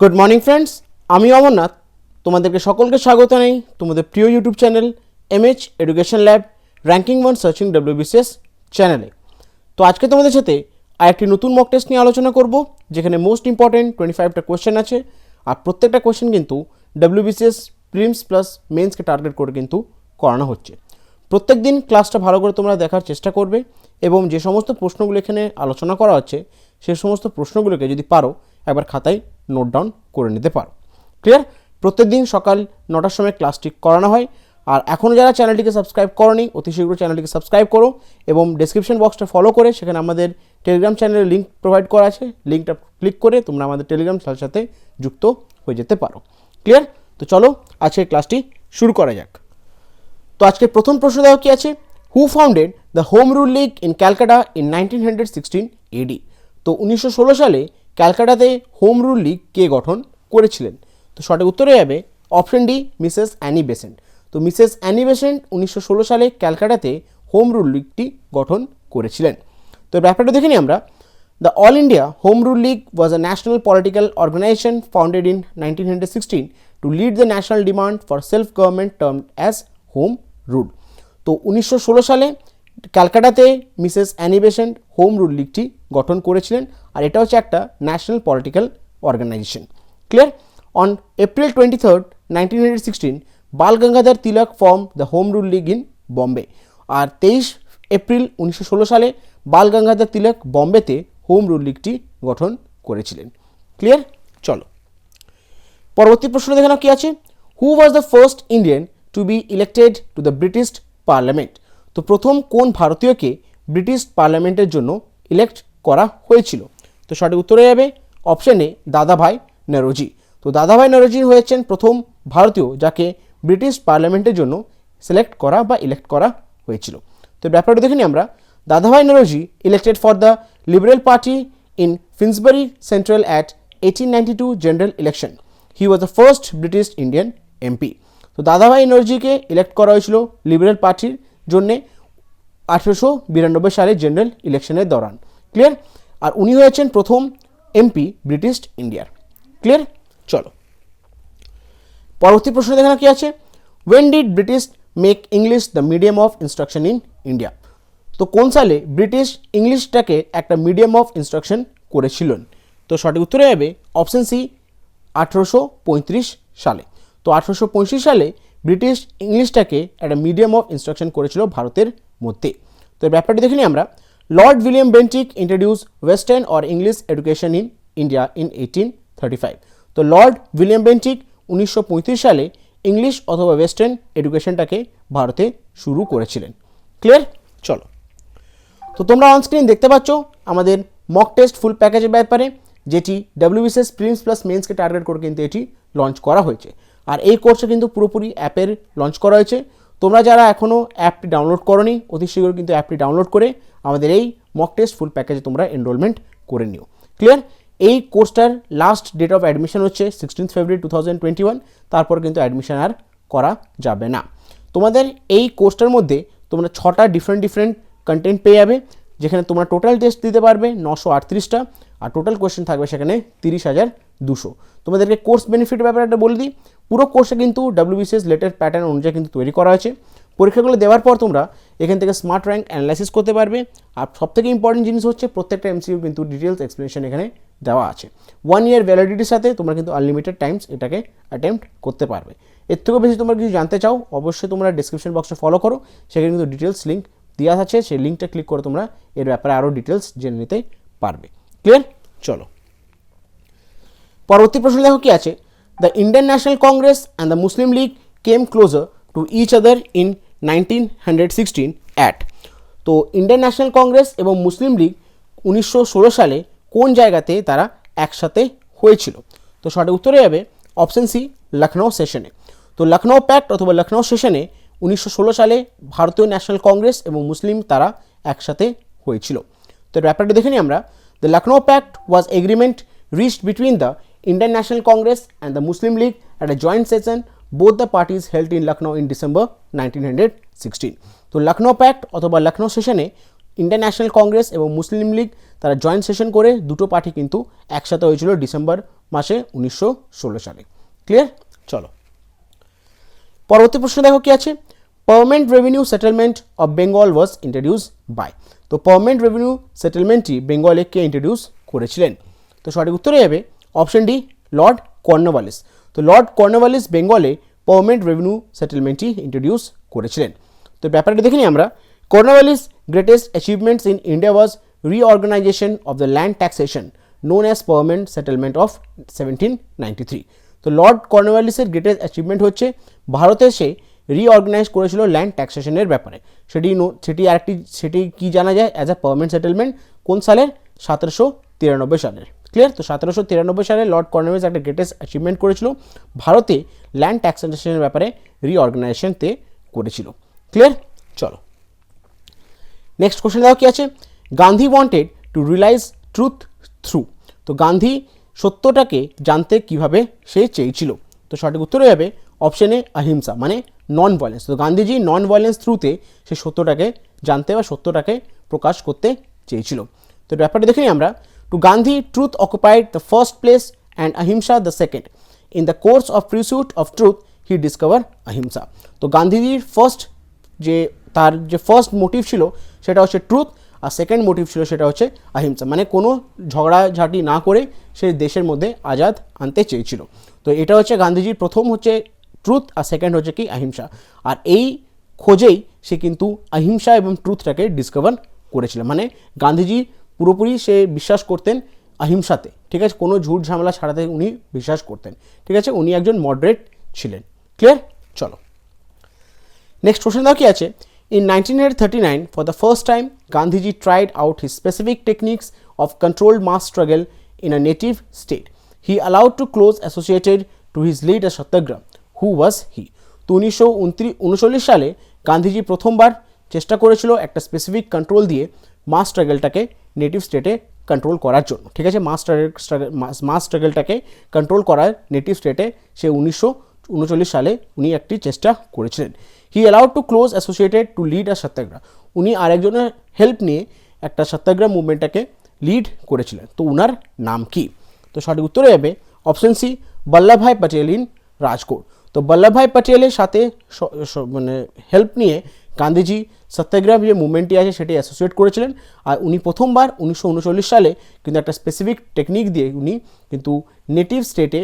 Good morning friends, আমি অমরনাথ। তোমাদেরকে সকলকে স্বাগত জানাই তোমাদের প্রিয় YouTube channel MH education lab ranking 1 searching WBCS চ্যানেলে। তো আজকে তোমাদের সাথে আরেকটি নতুন মক টেস্ট নিয়ে আলোচনা করব, যেখানে মোস্ট ইম্পর্টেন্ট 25টা কোয়েশ্চেন আছে। আর প্রত্যেকটা কোয়েশ্চেন কিন্তু ডব্লিউবিসিএস প্রিলিমস প্লাস মেন্সকে টার্গেট করে কিন্তু করানো হচ্ছে। প্রত্যেক দিন ক্লাসটা ভালো করে তোমরা দেখার চেষ্টা করবে এবং যে সমস্ত প্রশ্নগুলো এখানে আলোচনা করা হচ্ছে সেই সমস্ত প্রশ্নগুলোকে যদি পারো একবার খাতায় নোট ডাউন করে নিতে পারো। ক্লিয়ার? প্রত্যেকদিন সকাল 9টার সময় ক্লাসটি করানো হয়। আর এখনও যারা চ্যানেলটিকে সাবস্ক্রাইব করোনি, অতি শীঘ্র চ্যানেলটিকে সাবস্ক্রাইব করো এবং ডেসক্রিপশন বক্সটা ফলো করে সেখানে আমাদের টেলিগ্রাম চ্যানেলের লিঙ্ক প্রোভাইড করা আছে। লিঙ্কটা ক্লিক করে তোমরা আমাদের টেলিগ্রাম চ্যানেলের সাথে যুক্ত হয়ে যেতে পারো। ক্লিয়ার? তো চলো আজকের ক্লাসটি শুরু করা যাক। তো আজকে প্রথম প্রশ্ন দেওয়া কি আছে, who founded the home rule league in Calcutta in 1916 AD. তো 1916 সালে ক্যালকাটাতে হোম রুল লিগ কে গঠন করেছিলেন? তো সঠিক উত্তরে যাবে option D, Mrs Annie Besant. তো মিসেস অ্যানি বেসেন্ট 1916 সালে ক্যালকাটাতে হোম রুল লিগটি গঠন করেছিলেন। তো ব্যাপারটা দেখে নিই আমরা। The All India Home Rule League was a national political organization founded in 1916 to lead the national demand for self-government termed as Home Rule. তো 1916 সালে ক্যালকাটাতে Mrs Annie Besant home rule লিগটি গঠন করেছিলেন, আর এটা হচ্ছে একটা national political organisation. Clear? On April 23, 1916 Bal Gangadhar Tilak form the home rule league in Bombay. আর 23 এপ্রিল 1916 সালে বাল গঙ্গাধর তিলক বম্বেতে হোম রুল লিগটি গঠন করেছিলেন। ক্লিয়ার? চলো পরবর্তী প্রশ্ন দেখে নাও কি আছে। Who was the first Indian to be elected to the British parliament. তো প্রথম কোন ভারতীয়কে ব্রিটিশ পার্লামেন্টের জন্য ইলেক্ট করা হয়েছিল? তো সঠিক উত্তরে যাবে অপশন এ, দাদাভাই নরোজি। তো দাদাভাই নরোজি হয়েছেন প্রথম ভারতীয় যাকে ব্রিটিশ পার্লামেন্টের জন্য সিলেক্ট করা বা ইলেক্ট করা হয়েছিল। তো ব্যাপারটা দেখে নিই আমরা। Dadabhai Naoroji elected for the Liberal Party in Finsbury Central at 1892 general election. He was the first British Indian MP. তো দাদাভাই নরোজিকে ইলেক্ট করা হয়েছিল লিবারেল পার্টির জন্যে 1892 সালে জেনারেল ইলেকশনের দৌরান। ক্লিয়ার? আর উনি হয়েছেন প্রথম এমপি ব্রিটিশ ইন্ডিয়ার। ক্লিয়ার? চলো পরবর্তী প্রশ্ন দেখানো কি আছে। When did British make English the medium of instruction in India. তো কোন সালে ব্রিটিশ ইংলিশটাকে একটা মিডিয়াম অফ ইনস্ট্রাকশন করেছিলেন? তো সঠিক উত্তরে যাবে অপশন সি, 1835 সালে। তো 1835 সালে ব্রিটিশ ইংলিশটাকে একটা মিডিয়াম অফ ইনস্ট্রাকশন করেছিল ভারতের মধ্যে। তো এই ব্যাপারটি দেখে নিই আমরা। Lord William Bentinck introduce western or English education in India in 1835। তো লর্ড উইলিয়াম বেন্টিক 1935 সালে ইংলিশ অথবা ওয়েস্টার্ন এডুকেশনটাকে ভারতে শুরু করেছিলেন। ক্লিয়ার? চলো তো তোমরা অনস্ক্রিন দেখতে পাচ্ছ আমাদের মক টেস্ট ফুল প্যাকেজের ব্যাপারে, যেটি ডব্লিউবিসিএস প্রিলিমস প্লাস মেন্সকে টার্গেট করে কিন্তু এটি লঞ্চ করা হয়েছে। আর এই কোর্সে কিন্তু পুরোপুরি অ্যাপের লঞ্চ করা হয়েছে। তোমরা যারা এখনও অ্যাপটি ডাউনলোড করোনি, অতি শীঘ্র কিন্তু অ্যাপটি ডাউনলোড করে আমাদের এই মক টেস্ট ফুল প্যাকেজে তোমরা এনরোলমেন্ট করে নিও। ক্লিয়ার? এই কোর্সটার লাস্ট ডেট অফ অ্যাডমিশন হচ্ছে 16 ফেব্রুয়ারি 2021। তারপর কিন্তু অ্যাডমিশন আর করা যাবে না। তোমাদের এই কোর্সটার মধ্যে তোমরা 6টা ডিফারেন্ট কন্টেন্ট পেয়ে যাবে, যেখানে তোমরা টোটাল টেস্ট দিতে পারবে 938টা, আর টোটাল কোয়েশ্চেন থাকবে সেখানে 30,200। তোমাদেরকে কোর্স বেনিফিট ব্যাপারে একটা বলে দিই। পুরো কোর্সে কিন্তু ডব্লিউবিসিএস লেটেস্ট প্যাটার্ন অনুযায়ী কিন্তু তৈরি করা হয়েছে। পরীক্ষাগুলো দেওয়ার পর তোমরা এখান থেকে স্মার্ট র্যাঙ্ক অ্যানালাইসিস করতে পারবে। আর সবথেকে ইম্পর্টেন্ট জিনিস হচ্ছে প্রত্যেকটা এমসিকিউ কিন্তু ডিটেলস এক্সপ্লেনেশন এখানে দেওয়া আছে। 1 ইয়ার ভ্যালিডিটির সাথে তোমরা কিন্তু আনলিমিটেড টাইমস এটাকে অ্যাটেম্প্ট করতে পারবে। এর থেকেও বেশি তোমরা কিছু জানতে চাও, অবশ্যই তোমরা ডিসক্রিপশন বক্সটা ফলো করো, সেখানে কিন্তু ডিটেলস লিঙ্ক দেওয়া আছে। সেই লিঙ্কটা ক্লিক করে তোমরা এর ব্যাপারে আরও ডিটেলস জেনে নিতে পারবে। ক্লিয়ার? চলো পরবর্তী প্রশ্ন দেখো কি আছে। The Indian National Congress and the Muslim League came closer to each other in 1916 at. তো ইন্ডিয়ান ন্যাশনাল কংগ্রেস এবং মুসলিম লীগ 1916 সালে কোন জায়গাতে তারা একসাথে হয়েছিল? তো সঠিক উত্তরে যাবে অপশন সি, লখনৌ সেশনে। তো লখনৌ প্যাক্ট অথবা লখনৌ সেশনে 1916 সালে ভারতীয় ন্যাশনাল কংগ্রেস এবং মুসলিম তারা একসাথে হয়েছিল। তো ব্যাপারটা দেখে নিই আমরা। The Lucknow pact was agreement reached between the Indian National Congress and the Muslim League at a joint session both the parties held in Lucknow in December 1916। তো লখনৌ প্যাক্ট অথবা লখনৌ সেশনে ইন্ডিয়ান ন্যাশনাল কংগ্রেস এবং মুসলিম লীগ তারা জয়েন্ট সেশন করে দুটো party কিন্তু একসাথে হয়েছিল ডিসেম্বর মাসে 1916 সালে। ক্লিয়ার? চলো পরবর্তী প্রশ্ন দেখো কি আছে। Permanent revenue settlement of Bengal was introduce by. তো পার্মানেন্ট রেভিনিউ সেটেলমেন্টটি বেঙ্গলে কে ইন্ট্রোডিউস করেছিলেন? তো সঠিক উত্তরে যাবে অপশন ডি, লর্ড কর্নওয়ালিস। তো লর্ড কর্নওয়ালিস বেঙ্গলে পার্মানেন্ট রেভিনিউ সেটেলমেন্টটি ইন্ট্রোডিউস করেছিলেন। তো ব্যাপারটা দেখে নিই আমরা। Cornwallis greatest achievements in India was reorganisation of the land taxation known as permanent settlement of 1793। তো লর্ড কর্নওয়ালিসের গ্রেটেস্ট অ্যাচিভমেন্ট হচ্ছে ভারতে সে রিঅর্গানাইজ করেছিল ল্যান্ড ট্যাক্সেশনের ব্যাপারে। সেটি কি জানা যায় অ্যাজ আ পার্মানেন্ট সেটেলমেন্ট কোন সালের? 1793 সালের। ক্লিয়ার? তো 1793 সালে লর্ড কর্নওয়ালিস একটা গ্রেটেস্ট অ্যাচিভমেন্ট করেছিল, ভারতে ল্যান্ড ট্যাক্সেশনের ব্যাপারে রিঅর্গানাইজেশনতে করেছিল। ক্লিয়ার? চলো নেক্সট কোশ্চেন দেখো কি আছে। Gandhi wanted to realise truth through. তো গান্ধী সত্যটাকে জানতে কিভাবে সে চেয়েছিল? তো সঠিক উত্তর হয়ে যাবে অপশন এ, অহিংসা মানে নন ভায়োলেন্স। তো গান্ধীজি নন ভায়োলেন্স থ্রুতে সে সত্যটাকে জানতে বা সত্যটাকে প্রকাশ করতে চেয়েছিল। তো ব্যাপারটা দেখে নিই আমরা। To Gandhi truth occupied the first place and ahimsa the second. In the course of pursuit of truth he discover ahimsa. তো গান্ধীজির তার যে ফার্স্ট মোটিভ ছিল সেটা হচ্ছে ট্রুথ, আর সেকেন্ড মোটিভ ছিল সেটা হচ্ছে অহিংসা, মানে কোনো ঝগড়াঝাটি না করে সে দেশের মধ্যে আজাদ আনতে চেয়েছিল। তো এটা হচ্ছে গান্ধীজির প্রথম হচ্ছে ট্রুথ, আর সেকেন্ড হচ্ছে কি অহিংসা। আর এই খোঁজেই সে কিন্তু অহিংসা এবং ট্রুথটাকে ডিসকভার করেছিল। মানে গান্ধীজি পুরোপুরি সে বিশ্বাস করতেন অহিংসাতে, ঠিক আছে, কোনো ঝুট ঝামেলা ছাড়াতে উনি বিশ্বাস করতেন, ঠিক আছে, উনি একজন মডারেট ছিলেন। ক্লিয়ার? চলো নেক্সট কোশ্চেন দাও কি আছে। In 1939, for the first time, Gandhiji tried out his specific techniques of controlled mass struggle in a native state. He allowed to close associated to his leader Satyagraha. Who was he? তো 1939 সালে গান্ধীজি প্রথমবার চেষ্টা করেছিল একটা specific control দিয়ে মাস স্ট্রাগলটাকে native স্টেটে control করার জন্য, ঠিক আছে, মাস স্ট্রাগলটাকে কন্ট্রোল করার নেটিভ স্টেটে সে 1939 সালে উনি একটি চেষ্টা করেছিলেন। He allowed to close associated to lead a satyagraha. উনি আরেকজনের হেল্প নিয়ে একটা সত্যাগ্রহ মুভমেন্টটাকে লিড করেছিলেন। তো উনার নাম কি? তো সঠিক উত্তর যাবে option C, Vallabhbhai Patel in Rajkot. তো বল্লভভাই পটেলের সাথে মানে হেল্প নিয়ে গান্ধীজি সত্যাগ্রহ যে মুভমেন্টটি আছে সেটি অ্যাসোসিয়েট করেছিলেন। আর উনি প্রথমবার 1939 সালে কিন্তু একটা স্পেসিফিক টেকনিক দিয়ে উনি কিন্তু নেটিভ স্টেটে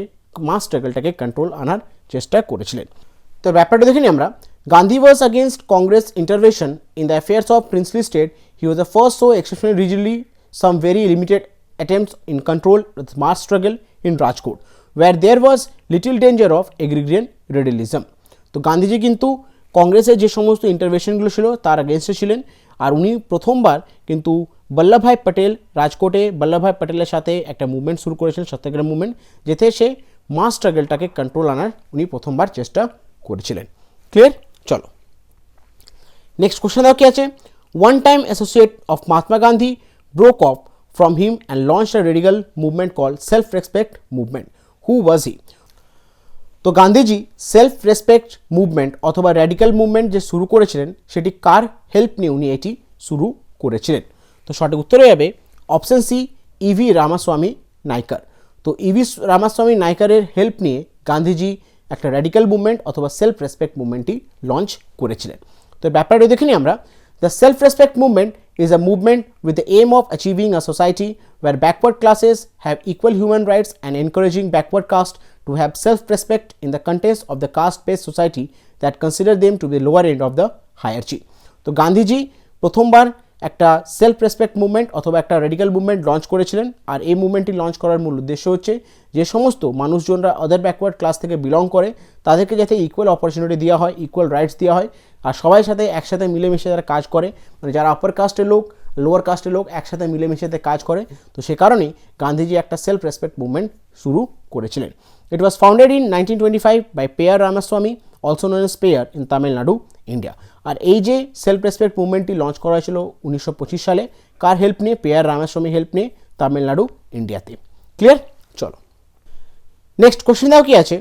মাস স্ট্রাগলটাকে কন্ট্রোল আনার চেষ্টা করেছিলেন। তো ব্যাপারটা দেখে নিই আমরা। Gandhi was against Congress intervention in the affairs of princely state. He was the first so exceptionally rigidly some very limited attempts in control the mass struggle in Rajkot, where there was little danger of agrarian radicalism. তো গান্ধীজি কিন্তু কংগ্রেসের যে সমস্ত ইন্টারভেনশনগুলো ছিল তার এগেনস্টে ছিলেন। আর উনি প্রথমবার কিন্তু বল্লভভাই পটেল রাজকোটে বল্লভভাই পটেলের সাথে একটা মুভমেন্ট শুরু করেছিলেন, সত্যাগ্রহ মুভমেন্ট, যেতে সে মাস স্ট্রাগলটাকে কন্ট্রোল আনার উনি প্রথমবার চেষ্টা করেছিলেন। ক্লিয়ার? চলো নেক্সট কোশ্চেন দাও কি আছে। One time associate of Mahatma Gandhi broke off from him and launch a radical movement call self respect movement. Who was he? তো গান্ধীজি সেলফ রেসপেক্ট মুভমেন্ট অথবা র্যাডিক্যাল মুভমেন্ট যে শুরু করেছিলেন সেটি কার হেল্প নিয়ে উনি এটি শুরু করেছিলেন? তো সঠিক উত্তর হয়ে যাবে অপশন সি, ইভি রামাস্বামী নাইকার। তো ইভি রামাস্বামী নাইকারের হেল্প নিয়ে গান্ধীজি একটা র্যাডিক্যাল মুভমেন্ট অথবা সেলফ রেসপেক্ট মুভমেন্টটি লঞ্চ করেছিলেন। তো ব্যাপারটা দেখে নিই আমরা। The self respect movement is a movement with the aim of achieving a society where backward classes have equal human rights and encouraging backward caste to have self-respect in the context of the caste-based society that consider them to be lower end of the hierarchy. তো গান্ধীজি প্রথমবার একটা self respect movement অথবা একটা radical movement launch করেছিলেন। আর এই মুভমেন্টটি launch করার মূল উদ্দেশ্য হচ্ছে যে সমস্ত মানুষজনরা আদার ব্যাকওয়ার্ড ক্লাস থেকে বিলং করে তাদেরকে যাতে ইকুয়াল অপরচুনিটি দেওয়া হয়, ইকুয়াল রাইটস দেওয়া হয়, আর সবাই সাথে একসাথে মিলেমিশে যারা কাজ করে, মানে যারা আপার কাস্টের লোক লোয়ার কাস্টের লোক একসাথে মিলেমিশে কাজ করে। তো সে কারণেই গান্ধীজি একটা সেলফ রেসপেক্ট মুভমেন্ট শুরু করেছিলেন। It was founded in 1925 by Periyar Ramaswamy, also known as Periyar, in Tamil Nadu, India. আর এই যে সেলফ রেসপেক্ট মুভমেন্টটি লঞ্চ করা হয়েছিল 1925 সালে, কার হেল্প নিয়ে? পেয়ার রামাস্বামী হেল্প নিয়ে, তামিলনাড়ু, ইন্ডিয়াতে। ক্লিয়ার? চলো নেক্সট কোশ্চেন দাও কি আছে।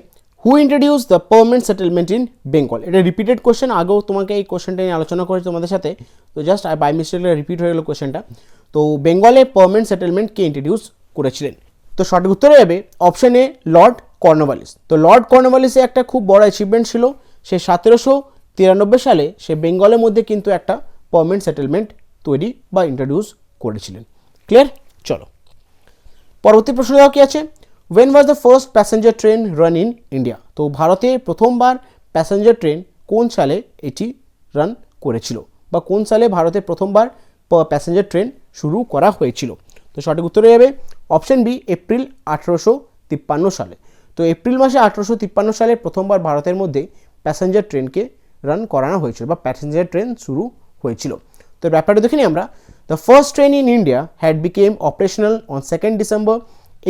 হু introduce the permanent settlement in Bengal? এটা রিপিটেড কোশ্চেন, আগেও তোমাকে এই কোশ্চেনটা নিয়ে আলোচনা করেছি তোমাদের সাথে, তো জাস্ট বাই মিস্টেকলি রিপিট হয়ে গেল কোশ্চেনটা। তো বেঙ্গলে পার্মানেন্ট সেটেলমেন্ট কে ইন্ট্রোডিউস করেছিলেন? তো সঠিক উত্তর হয়ে যাবে অপশন এ লর্ড কর্নওয়ালিস। তো লর্ড কর্নওয়ালিসে একটা খুব বড় অ্যাচিভমেন্ট ছিল, সে 1793 সালে সে বেঙ্গলের মধ্যে কিন্তু একটা পার্মানেন্ট সেটেলমেন্ট তৈরি বা ইন্ট্রোডিউস করেছিলেন। ক্লিয়ার? চলো পরবর্তী প্রশ্ন দেওয়া কি আছে, when was the first passenger train run in India? তো ভারতে প্রথমবার প্যাসেঞ্জার ট্রেন কোন সালে এটি রান করেছিল, বা কোন সালে ভারতে প্রথমবার প্যাসেঞ্জার ট্রেন শুরু করা হয়েছিল? তো সঠিক উত্তর হয়ে যাবে অপশন বি এপ্রিল 1853 সালে। তো এপ্রিল মাসে 1853 সালে প্রথমবার ভারতের মধ্যে প্যাসেঞ্জার ট্রেনকে রান করানো হয়েছিল বা প্যাসেঞ্জার ট্রেন শুরু হয়েছিল। তো ব্যাপারটা দেখে নিই আমরা। The first train in India had become operational on 2nd December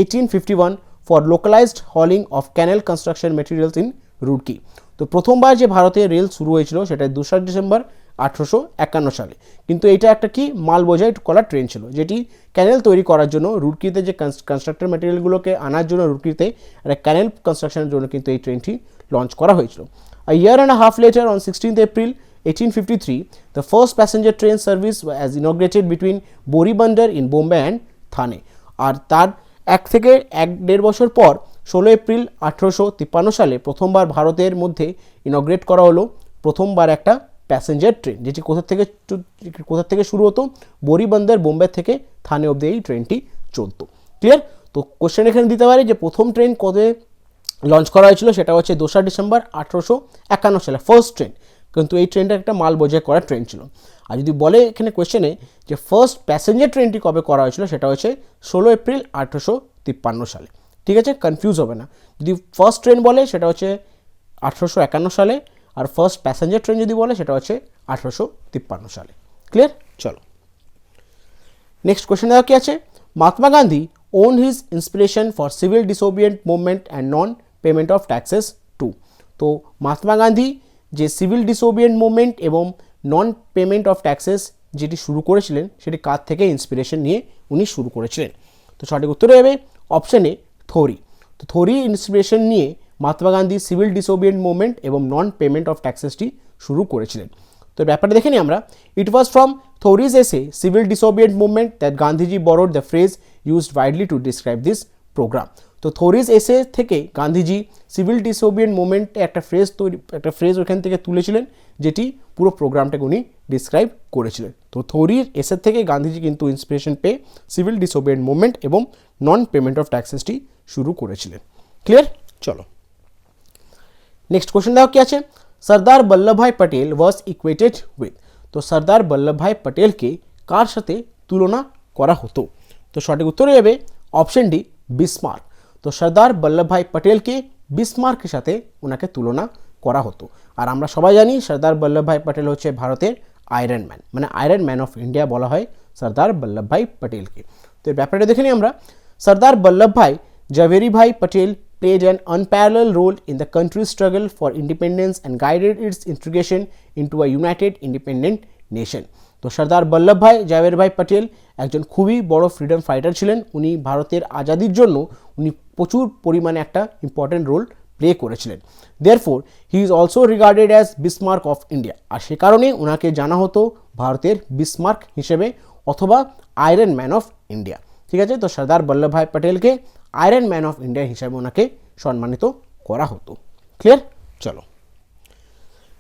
1851 for localised hauling of canal construction materials in Roorkee. তো প্রথমবার যে ভারতে রেল শুরু হয়েছিল সেটা 2 ডিসেম্বর 1851 সালে, কিন্তু এটা একটা কি মাল বোঝাই করা ট্রেন ছিল, যেটি ক্যানেল তৈরি করার জন্য রুড়কিতে যে কনস্ট্রাক্টর ম্যাটেরিয়ালগুলোকে আনার জন্য রুড়কিতে একটা ক্যানেল কনস্ট্রাকশনের জন্য কিন্তু এই ট্রেনটি লঞ্চ করা হয়েছিল। A year and a half later, on 16th April 1853, the first passenger train service was inaugurated between Boribandar in Bombay and Thane. আর তার 1-1.5 বছর পর 16 এপ্রিল 1853 সালে প্রথমবার ভারতের মধ্যে ইনগ্রেট করা হলো প্রথমবার একটা প্যাসেঞ্জার ট্রেন, যেটি কোথা থেকে শুরু হতো, বরিবন্দর বোম্বে থেকে থানে অবধি এই ট্রেনটি চলতো। ক্লিয়ার? তো কোশ্চেন এখানে দিতে পারে যে প্রথম ট্রেন কবে লঞ্চ করা হয়েছিল, সেটা হচ্ছে 2 ডিসেম্বর 1851 সালে ফার্স্ট ট্রেন, কিন্তু এই ট্রেনটা একটা মাল বোঝাই করা ট্রেন ছিল। আর যদি বলে এখানে কোয়েশ্চেনে যে ফার্স্ট প্যাসেঞ্জার ট্রেনটি কবে করা হয়েছিল, সেটা হচ্ছে 16 এপ্রিল 1853 সালে। ঠিক আছে, কনফিউজ হবে না। যদি ফার্স্ট ট্রেন বলে সেটা হচ্ছে 1851 সালে, আর ফার্স্ট প্যাসেঞ্জার ট্রেন যদি বলে সেটা হচ্ছে 1853 সালে। ক্লিয়ার? চলো নেক্সট কোয়েশ্চেন দেওয়া কি আছে, Mahatma Gandhi owned his inspiration for civil disobedient movement and non-payment of taxes too. তো মহাত্মা গান্ধী যে সিভিল ডিসোবিয়েন্ট মুভমেন্ট এবং নন পেমেন্ট অফ ট্যাক্সেস যেটি শুরু করেছিলেন, সেটি কার থেকে ইন্সপিরেশন নিয়ে উনি শুরু করেছিলেন? তো সঠিক উত্তর হবে অপশন এ থোরি। তো থোরি ইন্সপিরেশন নিয়ে Mahatma Gandhi civil disobedient movement এবং নন পেমেন্ট অফ ট্যাক্সেসটি শুরু করেছিলেন। তো ব্যাপারটা দেখে নিই আমরা। It was from Thoreau's essay civil disobedient movement that Gandhiji borrowed the phrase used widely to describe this program. তো থোরিজ এসে থেকে গান্ধীজি সিভিল ডিসোবিয়েন্ট মুভমেন্টে একটা ফ্রেজ ওখান থেকে তুলেছিলেন, যেটি পুরো প্রোগ্রামটাকে উনি ডিসক্রাইব করেছিলেন। তো থোরির এসের থেকে গান্ধীজি কিন্তু ইন্সপিরেশন পেয়ে সিভিল ডিসোবিয়েন্ট মুভমেন্ট এবং নন পেমেন্ট অফ ট্যাক্সেসটি শুরু করেছিলেন। ক্লিয়ার? চলো নেক্সট কোশ্চেন দেখো কি আছে, সর্দার বল্লভভাই পটেল ওয়াজ ইকুয়েটেড উইথ। তো সর্দার বল্লভভাই পটেলকে কার সাথে তুলনা করা হতো? তো সঠিক উত্তর হবে অপশন ডি বিসমার্ক। তো সর্দার বল্লভভাই পটেলকে বিসমার্কের সাথে ওনাকে তুলনা করা হতো। আর আমরা সবাই জানি সর্দার বল্লভভাই পটেল হচ্ছে ভারতের আয়রন ম্যান, মানে আয়রন ম্যান অফ ইন্ডিয়া বলা হয় সর্দার বল্লভভাই পটেলকে। তো এই ব্যাপারটা দেখে নিই আমরা। Sardar Vallabhbhai ঝাভেরিভাই Patel played an unparalleled role in the country's struggle for independence and guided its integration into a united independent nation. তো সর্দার বল্লভভাই ঝাভেরভাই পটেল একজন খুবই বড় ফ্রিডম ফাইটার ছিলেন। উনি ভারতের আজাদির জন্য উনি প্রচুর পরিমাণে একটা ইম্পর্টেন্ট রোল প্লে করেছিলেন। Therefore he is also regarded as Bismarck of India. আর সে কারণে ওনাকে জানা হতো ভারতের বিসমার্ক হিসেবে অথবা আয়রন ম্যান অফ ইন্ডিয়া। ঠিক আছে, তো সর্দার বল্লভভাই পটেলকে আয়রন ম্যান অফ ইন্ডিয়া হিসাবে ওনাকে সম্মানিত করা হতো। ক্লিয়ার? চলো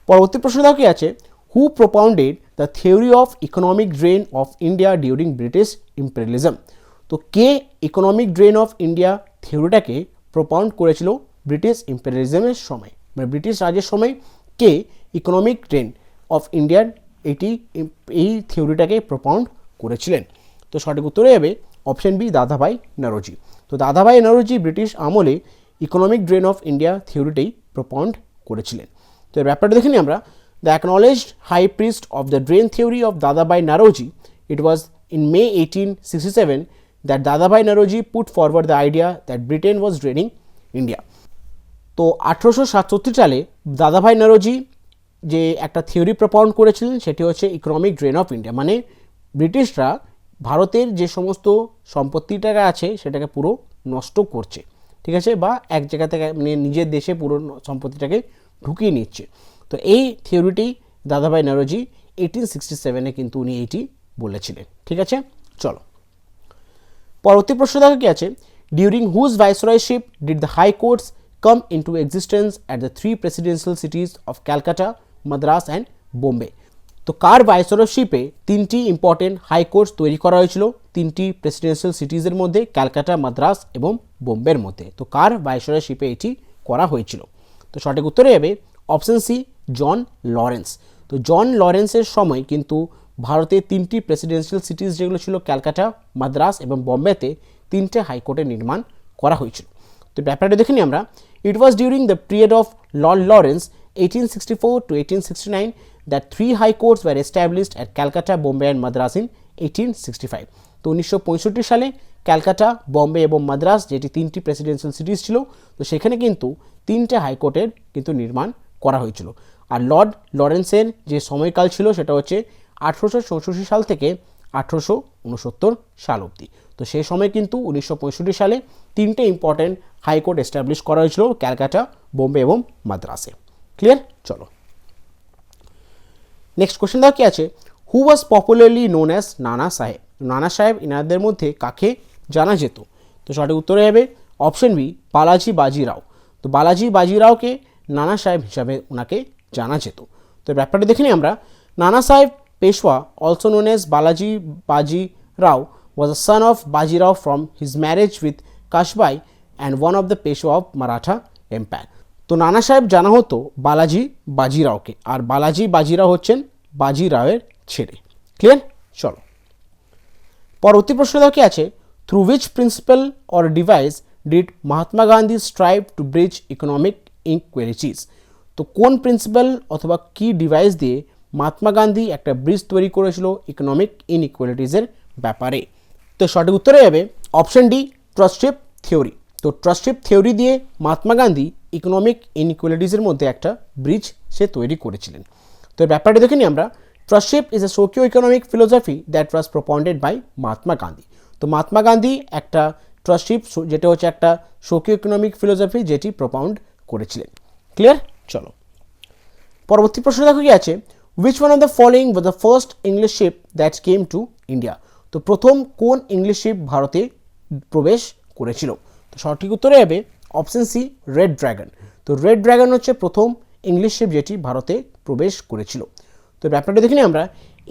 পরবর্তী প্রশ্ন দাও কি আছে, who propounded the theory of economic drain of India during British imperialism. তো কে ইকোনমিক ড্রেন অফ ইন্ডিয়া থিওরিটাকে প্রপাউন্ড করেছিল ব্রিটিশ ইম্পেরিয়ালিজমের সময়, মানে ব্রিটিশ রাজের সময় কে ইকোনমিক ড্রেন অফ ইন্ডিয়ার এই থিওরিটাকে প্রপাউন্ড করেছিলেন? তো সঠিক উত্তরে যাবে অপশন বি দাদাভাই নরোজি। তো দাদাভাই নরোজি ব্রিটিশ আমলে ইকোনমিক ড্রেন অফ ইন্ডিয়া থিওরিটাই প্রপাউন্ড করেছিলেন। তো এর ব্যাপারটা দেখে নিই আমরা। The acknowledged high priest of the drain theory of Dadabhai Naoroji, it was in May 1867 that Dadabhai Naoroji put forward the idea that Britain was draining India. তো 1867 সালে দাদাভাই নরোজি যে একটা থিওরি প্রপাউন্ড করেছিলেন সেটি হচ্ছে ইকোনমিক ড্রেন অফ ইন্ডিয়া, মানে ব্রিটিশরা ভারতের যে সমস্ত সম্পত্তিটা আছে সেটাকে পুরো নষ্ট করছে, ঠিক আছে, বা এক জায়গা থেকে মানে নিজের দেশে পুরো সম্পত্তিটাকে ঢুকিয়ে নিচ্ছে। তো এই থিওরিটি দাদাভাই নরোজি 1867 কিন্তু উনি এইটি বলেছিলেন। ঠিক আছে, চলো পরবর্তী প্রশ্ন দেখো কি আছে, during whose viceroyship did the high courts come into existence at the three presidential cities of Calcutta, Madras and Bombay। তো কার ভাইসরয়শিপে তিনটি ইম্পর্টেন্ট হাইকোর্ট তৈরি করা হয়েছিল তিনটি প্রেসিডেন্সিয়াল সিটিজের মধ্যে, ক্যালকাটা, মাদ্রাস এবং বোম্বের মধ্যে। তো কার ভাইসরয়শিপে এটি করা হয়েছিল? তো সঠিক উত্তরে যাবে অপশন সি, জন লরেন্স। তো জন লরেন্সের সময় কিন্তু ভারতের তিনটি প্রেসিডেন্সিয়াল সিটিজ যেগুলো ছিল ক্যালকাটা, মাদ্রাস এবং বোম্বেতে তিনটে হাইকোর্টের নির্মাণ করা হয়েছিল। তো ব্যাপারটা দেখে নিই আমরা। It was during the period of Lord Lawrence 1864 to 1869 that three high courts were established at Calcutta, Bombay and Madras in 1865। তো 1965 সালে ক্যালকাটা, বম্বে এবং মাদ্রাস যেটি তিনটি প্রেসিডেন্সিয়াল সিটিজ ছিল, তো সেখানে কিন্তু তিনটে হাইকোর্টের কিন্তু নির্মাণ করা হয়েছিল। আর লর্ড লরেন্সের যে সময়কাল ছিল সেটা হচ্ছে 1864 সাল থেকে 1869 সাল অবধি। তো সেই সময় কিন্তু 1965 সালে তিনটে ইম্পর্টেন্ট হাইকোর্ট এস্টাবলিশ করা হয়েছিল ক্যালকাটা, বোম্বে এবং মাদ্রাসে। ক্লিয়ার? চলো নেক্সট কোশ্চেন দেখো কি আছে, who was popularly known as নানা সাহেব। নানা সাহেব ইনাদের মধ্যে কাকে জানা যেত? তো সঠিক উত্তরে হবে অপশন বি, বালাজি বাজিরাও। তো বালাজি বাজিরাওকে নানা সাহেব হিসাবে ওনাকে জানা যেত। তো ব্যাপারটা দেখে নিই আমরা। নানা সাহেব Peshwa, also known as Balaji বাজি রাও, was a son of Bajirao from his marriage with Kashbai and one of the Peshwa of Maratha Empire। তো নানা সাহেব জানা হতো বালাজি বাজিরাওকে, আর বালাজি বাজিরাও হচ্ছেন বাজিরাওয়ের ছেলে। ক্লিয়ার? চলো পরবর্তী প্রশ্ন দেখো কি আছে, through which principal or device did Mahatma Gandhi strive two bridge economic inequalities. তো কোন প্রিন্সিপাল অথবা কি ডিভাইস দিয়ে মহাত্মা গান্ধী একটা ব্রিজ তৈরি করেছিল ইকোনমিক ইনইকুয়ালিটিসের ব্যাপারে? তো সঠিক উত্তরে যাবে অপশন ডি, ট্রাস্টশিপ থিওরি। তো ট্রাস্টশিপ থিওরি দিয়ে মহাত্মা গান্ধী ইকোনমিক ইনইকুয়ালিটিসের মধ্যে একটা ব্রিজ সে তৈরি করেছিলেন। তো ব্যাপারটা দেখে নিই আমরা। Trusteeship is a socio economic philosophy that was propounded by Mahatma Gandhi. তো মহাত্মা গান্ধী একটা ট্রাস্টশিপ যেটা হচ্ছে একটা সোশিও ইকোনমিক ফিলোসফি যেটি প্রপাউন্ড করেছিলেন। ক্লিয়ার? চলো পরবর্তী প্রশ্ন দেখো কি আছে, which one of the following was the first English ship that came to India। তো প্রথম কোন ইংলিশ শিপ ভারতে প্রবেশ করেছিল? তো সঠিক উত্তরে যাবে অপশন সি, রেড ড্রাগন। তো রেড ড্রাগন হচ্ছে প্রথম ইংলিশ শিপ যেটি ভারতে প্রবেশ করেছিল। তো ব্যাপারটা দেখে নিই আমরা।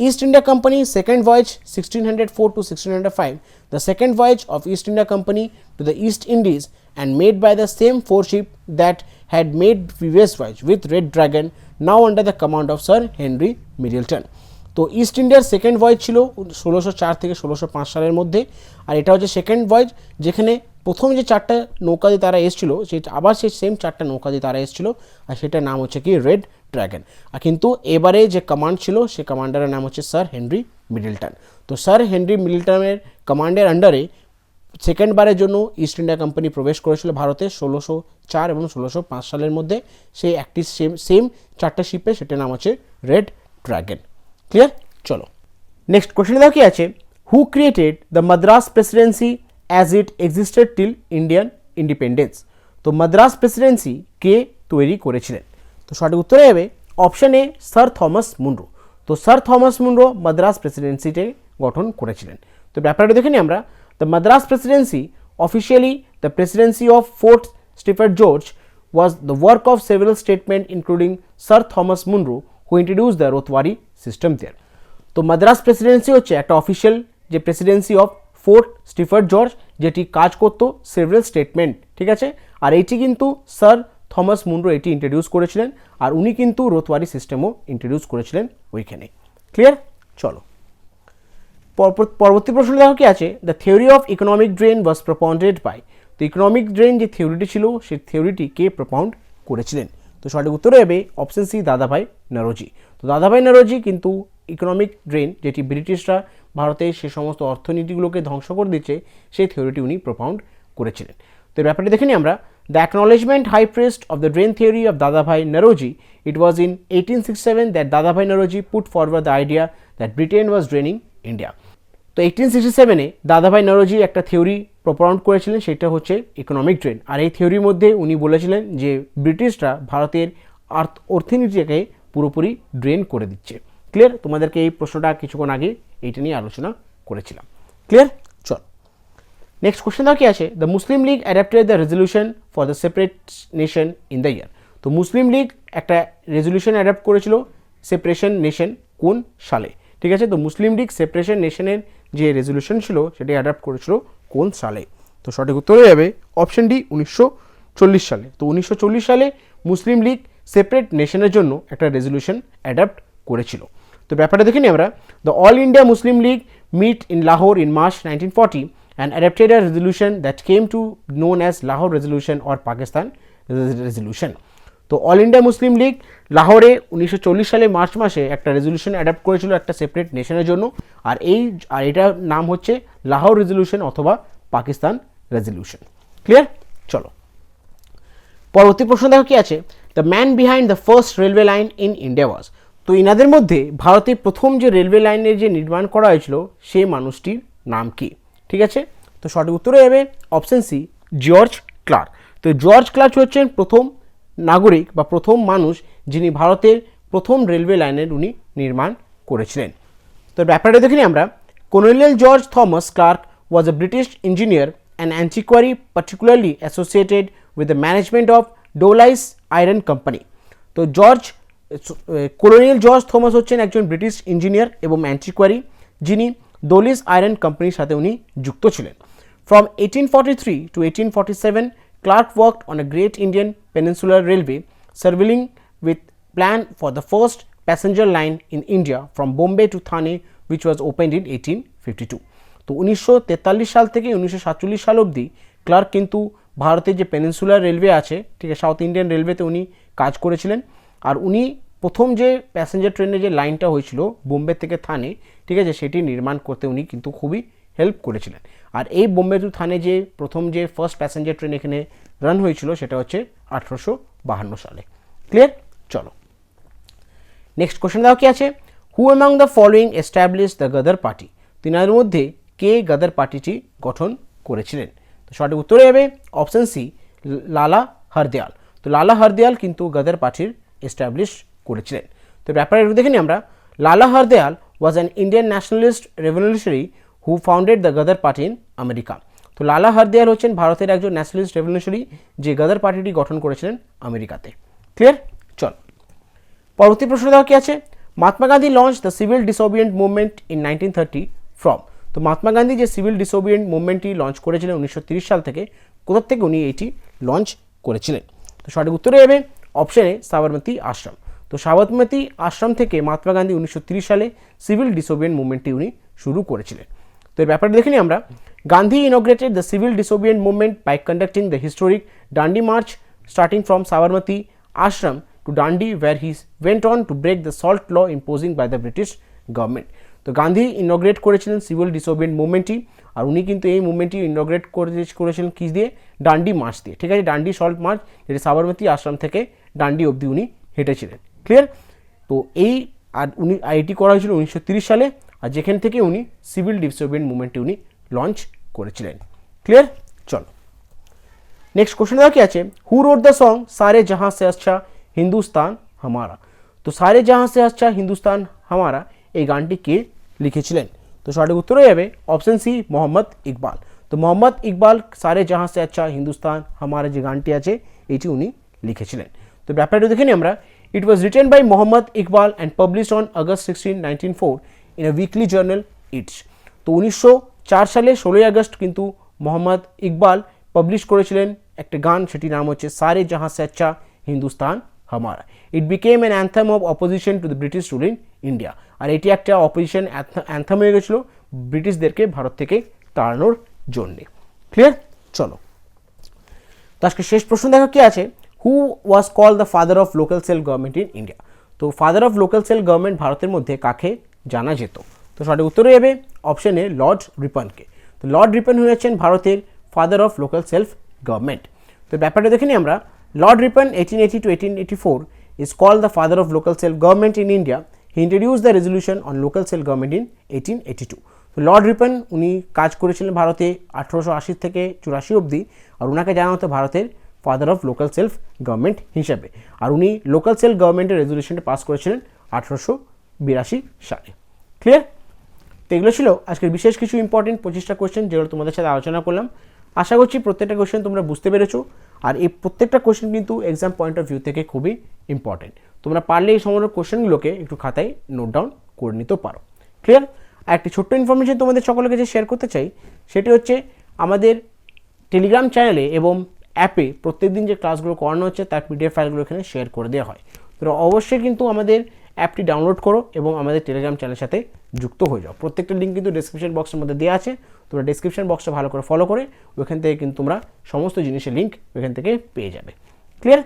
East India company second voice 1604 to 1605, the second voyage of East India Company to the East Indies and made by the same four ship that had made previous voyage with Red Dragon, now under the command of Sir Henry Middleton। তো east ইন্ডিয়ার second voice ছিল 1604 থেকে 1605 সালের মধ্যে, আর এটা হচ্ছে second voice যেখানে প্রথম যে চারটা নৌকা দিয়ে তারা এসেছিল সেটা আবার সেই সেম চারটা নৌকা দিয়ে তারা এসেছিল, আর সেটার নাম হচ্ছে কি রেড ড্রাগন। আর কিন্তু এবারে যে কমান্ড ছিল সে কমান্ডারের নাম হচ্ছে স্যার হেনরি মিডলটন। তো স্যার হেনরি মিডলটনের কমান্ডের আন্ডারে সেকেন্ডবারের জন্য ইস্ট ইন্ডিয়া কোম্পানি প্রবেশ করেছিল ভারতে 1604 এবং 1605 সালের মধ্যে। সেই একটি সেম চারটা শিপে সেটার নাম হচ্ছে রেড ড্রাগন। ক্লিয়ার? চলো নেক্সট কোশ্চেন দেখো কি আছে, হু created the Madras Presidency as it existed till Indian independence. তো মাদ্রাস প্রেসিডেন্সি কে তৈরি করেছিলেন? তো সঠিক উত্তরে যাবে option A, Sir Thomas Munro. তো স্যার থমাস মুনরো মাদ্রাস প্রেসিডেন্সিতে গঠন করেছিলেন। তো ব্যাপারটা দেখে নিই আমরা। The Madras presidency officially the presidency of Fort স্টিফার্ড George was the work of several statements including Sir Thomas Munro who introduced the Rotwari system there। তো মাদ্রাস প্রেসিডেন্সি হচ্ছে একটা অফিসিয়াল যে প্রেসিডেন্সি অফ ফোর্ট স্টিফার্ড জর্জ যেটি কাজ করতো সেভারাল স্টেটমেন্ট, ঠিক আছে। আর এইটি কিন্তু স্যার থমাস মুনরো এটি ইন্ট্রোডিউস করেছিলেন, আর উনি কিন্তু রোতওয়ারি সিস্টেমও ইন্ট্রোডিউস করেছিলেন ওইখানে। ক্লিয়ার? চলো পরবর্তী প্রশ্ন দেখো কি আছে, the theory of economic drain was propounded by. তো ইকোনমিক ড্রেন যে থিওরিটি ছিল সেই থিওরিটি কে প্রপাউন্ড করেছিলেন? তো সঠিক উত্তরে হবে অপশন সি, দাদাভাই নরোজি। তো দাদাভাই নরোজি কিন্তু ইকোনমিক ড্রেন যেটি ব্রিটিশরা ভারতের সে সমস্ত অর্থনীতিগুলোকে ধ্বংস করে দিচ্ছে সেই থিওরিটি উনি প্রপাউন্ড করেছিলেন। তো এই ব্যাপারটি দেখে নিই আমরা। The acknowledgement high priest of the drain theory of Dadabhai Naoroji, it was in 1867 that Dadabhai Naoroji put forward the idea that Britain was draining India. তো 1867-এ দাদাভাই নওরোজি একটা থিওরি প্রপোনেন্ট করেছিলেন, সেটা হচ্ছে ইকোনমিক ড্রেন। আর এই থিওরির মধ্যে উনি বলেছিলেন যে ব্রিটিশরা ভারতের অর্থনীতিকে পুরোপুরি ড্রেন করে দিচ্ছে। ক্লিয়ার? তোমাদেরকে এই প্রশ্নটা কিছুক্ষণ আগে এইটা নিয়ে আলোচনা করেছিলাম। ক্লিয়ার? চল নেক্সট কোশ্চেন কি আছে, the Muslim League adapted the resolution for the separate nation in the year. তো মুসলিম লীগ একটা রেজলিউশন অ্যাডাপ্ট করেছিল সেপারেশন নেশন কোন সালে? ঠিক আছে, তো মুসলিম লীগ সেপারেশন নেশনের যে রেজলিউশন ছিল সেটি অ্যাডাপ্ট করেছিল কোন সালে? তো সঠিক উত্তর হয়ে যাবে অপশন ডি, 1940 সালে। তো 1940 সালে মুসলিম লীগ সেপারেট নেশনের জন্য একটা রেজলিউশন অ্যাডাপ্ট করেছিল। তো ব্যাপারটা দেখে নিই আমরা। The all India Muslim League meet in Lahore in March 1940 and adopted a resolution that came to known as Lahore Resolution or Pakistan Resolution. তো অল ইন্ডিয়া মুসলিম লীগ লাহোরে 1940 সালে মার্চ মাসে একটা রেজলিউশন অ্যাডাপ্ট করেছিল একটা সেপারেট নেশনের জন্য, আর এটার নাম হচ্ছে লাহোর রেজলিউশন অথবা পাকিস্তান রেজলিউশন। ক্লিয়ার? চলো পরবর্তী প্রশ্ন দেখো কি আছে, the man behind the first railway line in India ওয়াজ। তো ইনাদের মধ্যে ভারতের প্রথম যে রেলওয়ে লাইনের যে নির্মাণ করা হয়েছিল সেই মানুষটির নাম কি? ঠিক আছে, তো সঠিক উত্তর হয়ে যাবে অপশন সি, জর্জ ক্লার্ক। তো জর্জ ক্লার্ক হচ্ছেন প্রথম নাগরিক বা প্রথম মানুষ যিনি ভারতের প্রথম রেলওয়ে লাইনের উনি নির্মাণ করেছিলেন। তো ব্যাপারটা দেখে নিই আমরা। Colonial George Thomas Clarke was a British engineer and antiquary particularly associated with the management of Dowlais Iron Company. তো কলোনিয়াল জর্জ থমাস হচ্ছেন একজন ব্রিটিশ ইঞ্জিনিয়ার এবং অ্যান্টিকোয়ারি যিনি দোলিস আয়রন কোম্পানির সাথে উনি যুক্ত ছিলেন। From 1843 to 1847, Clark worked on a great Indian peninsular railway, surveying with plan for the first passenger line in India from Bombay to Thane, which was opened in 1852. তো 1943 সাল থেকে 1947 সাল অবধি ক্লার্ক কিন্তু ভারতের যে পেনিনসুলার রেলওয়ে আছে, ঠিক আছে, সাউথ ইন্ডিয়ান রেলওয়েতে উনি কাজ করেছিলেন। আর উনি প্রথম যে প্যাসেঞ্জার ট্রেনের যে লাইনটা হয়েছিল বোম্বে থেকে থানে, ঠিক আছে, সেটি নির্মাণ করতে উনি কিন্তু খুবই হেল্প করেছিলেন। আর এই বোম্বে টু থানে যে প্রথম যে ফার্স্ট প্যাসেঞ্জার ট্রেন এখানে রান হয়েছিল সেটা হচ্ছে 1852 সালে। ক্লিয়ার? চলো নেক্সট কোশ্চেন দাও কি আছে, who among the following establish the Ghadar Party. তিনাদের মধ্যে কে গদর পার্টিটি গঠন করেছিলেন? তো সঠিক উত্তর হয়ে যাবে অপশন সি, লালা হরদয়াল। তো লালা হরদয়াল কিন্তু গদর পার্টির এস্টাবলিশ করেছিলেন। তো ব্যাপারে দেখে নিই আমরা। Lala Hardayal was an Indian nationalist revolutionary who founded the Ghadar Party in America. তো লালা হরদয়াল হচ্ছেন ভারতের একজন ন্যাশনালিস্ট রেভলিউশনারি যে গদর পার্টিটি গঠন করেছিলেন আমেরিকাতে। ক্লিয়ার? চল পরবর্তী প্রশ্ন দেওয়া কি আছে, Mahatma Gandhi launch the civil disobedient movement in 1930 from. তো মহাত্মা গান্ধী যে সিভিল ডিসওবিডিয়েন্ট মুভমেন্টটি লঞ্চ করেছিলেন 1930 সাল থেকে, কোথা থেকে উনি এইটি লঞ্চ করেছিলেন? তো সঠিক উত্তর হবে অপশন এ, সাবরমতী আশ্রম। তো সাবরমতী আশ্রম থেকে মহাত্মা গান্ধী 1930 সালে সিভিল ডিসওবিডিয়েন্ট মুভমেন্টটি উনি শুরু করেছিলেন। তো এই ব্যাপারটা দেখে নিই আমরা। Gandhi integrated the civil disobedient movement by conducting the historic Dandi march starting from Sabarmati Ashram to Dandi, where he went on to break the salt law imposing by the British government. তো গান্ধী ইনগ্রেট করেছিলেন সিভিল ডিসওবিডিয়েন্ট মুভমেন্টটি, আর উনি কিন্তু এই মুভমেন্টটি ইনগ্রেট করেছিলেন কি দিয়ে? ডান্ডি মার্চ দিয়ে। ঠিক আছে, ডান্ডি সল্ট মার্চ, যেটি সাবরমতী আশ্রম থেকে ডান্ডি অবধি উনি হেঁটেছিলেন। ক্লিয়ার? তো এটি করা হয়েছিল 1930 সালে, আর যেখান থেকে উনি সিভিল ডিসওবিডিয়েন্ট মুভমেন্টটি উনি লঞ্চ করেছিলেন। ক্লিয়ার? চলো নেক্সট কোশ্চেন দেওয়া কি আছে, হু রোড দ্য সং সারে জাহাঁ সে আচ্ছা হিন্দুস্তান হামারা। তো সারে জাহাঁ সে আচ্ছা হিন্দুস্তান হামারা এই গানটি কে লিখেছিলেন? তো সঠিক উত্তর হয়ে যাবে অপশন সি, মোহাম্মদ ইকবাল। তো মোহাম্মদ ইকবাল সারে জাহাঁ সে আচ্ছা হিন্দুস্তান হামারা যে গানটি আছে এটি উনি লিখেছিলেন। তো ব্যাপারটা দেখে নিই আমরা। It was written by Mohammad Iqbal and published on August 16, 1904 in a weekly journal its. তো 1904 সালে 16 আগস্ট কিন্তু মোহাম্মদ ইকবাল পাবলিশ করেছিলেন একটা গান, সেটির নাম হচ্ছে সারে জাহাঁ সে আচ্ছা হিন্দুস্তান হামারা। It became an anthem of opposition to the British rule in India. আর এটি একটা অপোজিশন অ্যান্থাম হয়ে গেছিলো ব্রিটিশদেরকে ভারত থেকে তাড়ানোর জন্যে। ক্লিয়ার? চলো তো আজকে শেষ প্রশ্ন দেখো কি আছে, who was called the father of local self government in India. তো father of local self government ভারতের মধ্যে কাকে জানা যেত? তো সঠিক উত্তর হয়ে যাবে অপশন এ, লর্ড রিপনকে। তো লর্ড রিপন হয়েছেন ভারতের father of local self government. তো ব্যাপারটা দেখে নিই আমরা। Lord Ripon 1880 to 1884 is called the father of local self-government in India. He introduced the resolution on local self-government in 1882. তো লর্ড রিপন উনি কাজ করেছিলেন ভারতে 1880 থেকে 84 অবধি, আর ওনাকে জানা হতো ভারতের father of local self government হিসাবে। আর উনি লোকাল সেলফ গভর্নমেন্টের রেজলিউশনটা পাস করেছিলেন 1882 সালে। ক্লিয়ার? তো এগুলো ছিল আজকের বিশেষ কিছু ইম্পর্টেন্ট 25টা কোয়েশ্চেন যেগুলো তোমাদের সাথে আলোচনা করলাম। আশা করছি প্রত্যেকটা কোয়েশ্চেন তোমরা বুঝতে পেরেছো, আর এই প্রত্যেকটা কোয়েশ্চেন কিন্তু এক্সাম পয়েন্ট অফ ভিউ থেকে খুবই ইম্পর্টেন্ট। তোমরা পারলে এই সমস্ত কোয়েশ্চেনগুলোকে একটু খাতায় নোট ডাউন করে নিতে পারো। ক্লিয়ার? আর একটি ছোট্ট ইনফরমেশন তোমাদের সকলের কাছে শেয়ার করতে চাই, সেটি হচ্ছে আমাদের টেলিগ্রাম চ্যানেলে এবং অ্যাপে প্রত্যেকদিন যে ক্লাসগুলো করানো হচ্ছে তার পিডিএফ ফাইলগুলো এখানে শেয়ার করে দেওয়া হয়। তো অবশ্যই কিন্তু আমাদের অ্যাপটি ডাউনলোড করো এবং আমাদের টেলিগ্রাম চ্যানেলের সাথে যুক্ত হয়ে যাও। প্রত্যেকটা লিঙ্ক কিন্তু ডেসক্রিপশন বক্সের মধ্যে দেওয়া আছে, তোমরা ডেসক্রিপশন বক্সটা ভালো করে ফলো করে ওইখান থেকে কিন্তু তোমরা সমস্ত জিনিসের লিঙ্ক ওইখান থেকে পেয়ে যাবে। ক্লিয়ার?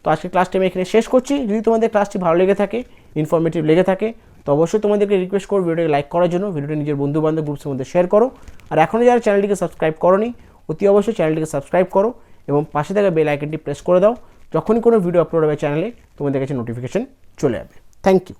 তো আজকে ক্লাসটি আমি এখানে শেষ করছি। যদি তোমাদের ক্লাসটি ভালো লেগে থাকে, ইনফরমেটিভ লেগে থাকে, তো অবশ্যই তোমাদেরকে রিকোয়েস্ট করো ভিডিওটাকে লাইক করার জন্য, ভিডিওটা নিজের বন্ধু বান্ধব গ্রুপসের মধ্যে শেয়ার করো। আর এখনও যারা চ্যানেলটিকে সাবস্ক্রাইব করোনি, অতি অবশ্যই চ্যানেলটিকে সাবস্ক্রাইব করো এবং পাশে থাকা বেল আইকনটি প্রেস করে দাও। যখনই কোনো ভিডিও আপলোড হবে চ্যানেলে তোমাদের কাছে নোটিফিকেশন চলে যাবে। Thank you.